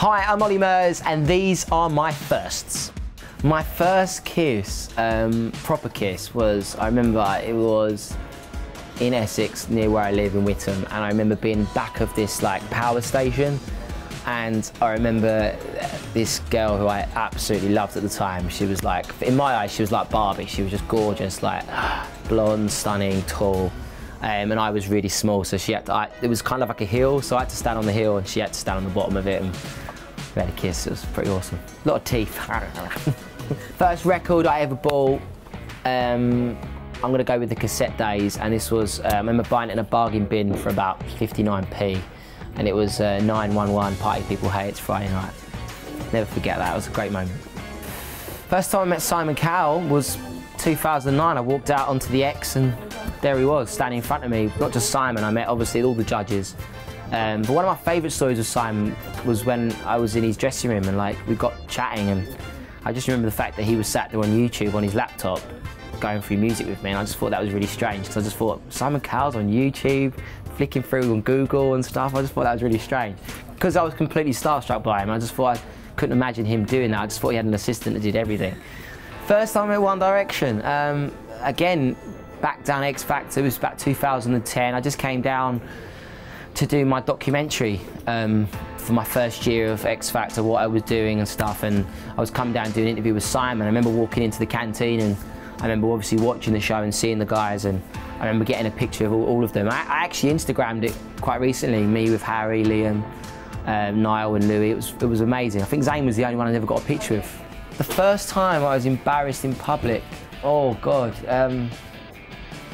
Hi, I'm Olly Murs, and these are my firsts. My first kiss, proper kiss, was, I remember it was in Essex, near where I live in Witham, and I remember being back of this like power station, and I remember this girl who I absolutely loved at the time. She was like, in my eyes, she was like Barbie. She was just gorgeous, like blonde, stunning, tall. And I was really small, so she had to, it was kind of like a hill, so I had to stand on the hill and she had to stand on the bottom of it, and we had a kiss. It was pretty awesome. A lot of teeth. First record I ever bought, I'm gonna go with the cassette days, and this was, I remember buying it in a bargain bin for about 59p, and it was 911, Party People Hey It's Friday Night. Never forget that, it was a great moment. First time I met Simon Cowell was 2009. I walked out onto the X and there he was, standing in front of me. Not just Simon, I met obviously all the judges. But one of my favourite stories with Simon was when I was in his dressing room and like we got chatting, and I just remember the fact that he was sat there on YouTube on his laptop going through music with me, and I just thought that was really strange, because I just thought, Simon Cowell's on YouTube, flicking through on Google and stuff. I just thought that was really strange. Because I was completely starstruck by him, I just thought I couldn't imagine him doing that. I just thought he had an assistant that did everything. First time I met One Direction, again, back down X Factor, it was about 2010. I just came down to do my documentary for my first year of X Factor, what I was doing and stuff, and I was coming down doing an interview with Simon. I remember walking into the canteen, and I remember obviously watching the show and seeing the guys, and I remember getting a picture of all of them. I actually Instagrammed it quite recently, me with Harry, Liam, Niall and Louis. It was amazing. I think Zayn was the only one I never got a picture of. The first time I was embarrassed in public, oh God.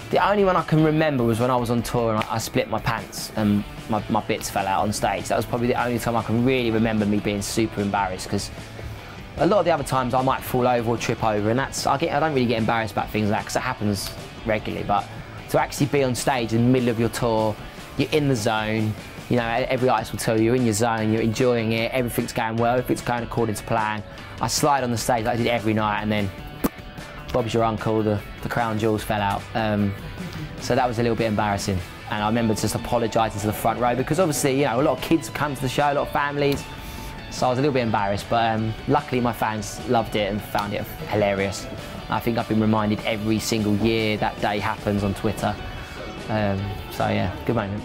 The only one I can remember was when I was on tour and I split my pants and my bits fell out on stage. That was probably the only time I can really remember me being super embarrassed, because a lot of the other times I might fall over or trip over, and I don't really get embarrassed about things like that, because it happens regularly. But to actually be on stage in the middle of your tour, you're in the zone, you know, every artist will tell you, you're in your zone, you're enjoying it, everything's going well, everything's going according to plan. I slide on the stage like I did every night, and then Bob's your uncle, the crown jewels fell out. So that was a little bit embarrassing. And I remember just apologising to the front row, because obviously, you know, a lot of kids come to the show, a lot of families. So I was a little bit embarrassed, but luckily my fans loved it and found it hilarious. I think I've been reminded every single year that day happens on Twitter. So yeah, good moment.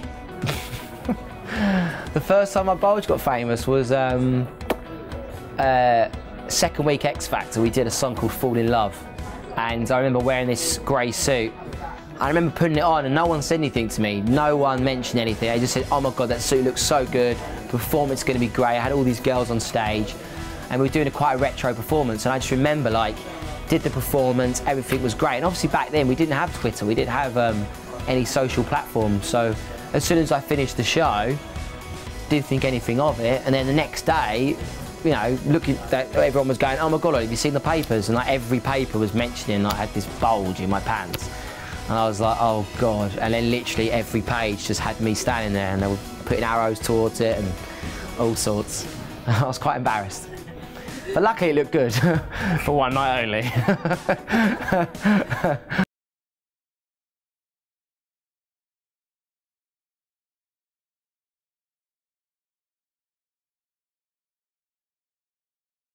The first time my Bulge got famous was second week X Factor. We did a song called Fall in Love, and I remember wearing this grey suit. I remember putting it on and no one said anything to me. No one mentioned anything. They just said, oh my God, that suit looks so good. The performance is going to be great. I had all these girls on stage and we were doing quite a retro performance, and I just remember like, did the performance, everything was great. And obviously back then we didn't have Twitter, we didn't have any social platforms. So as soon as I finished the show, didn't think anything of it. And then the next day, you know, looking that everyone was going, oh my God, have you seen the papers? And like every paper was mentioning I had this bulge in my pants. And I was like, oh God. And then literally every page just had me standing there, and they were putting arrows towards it and all sorts. I was quite embarrassed. But luckily it looked good for one night only.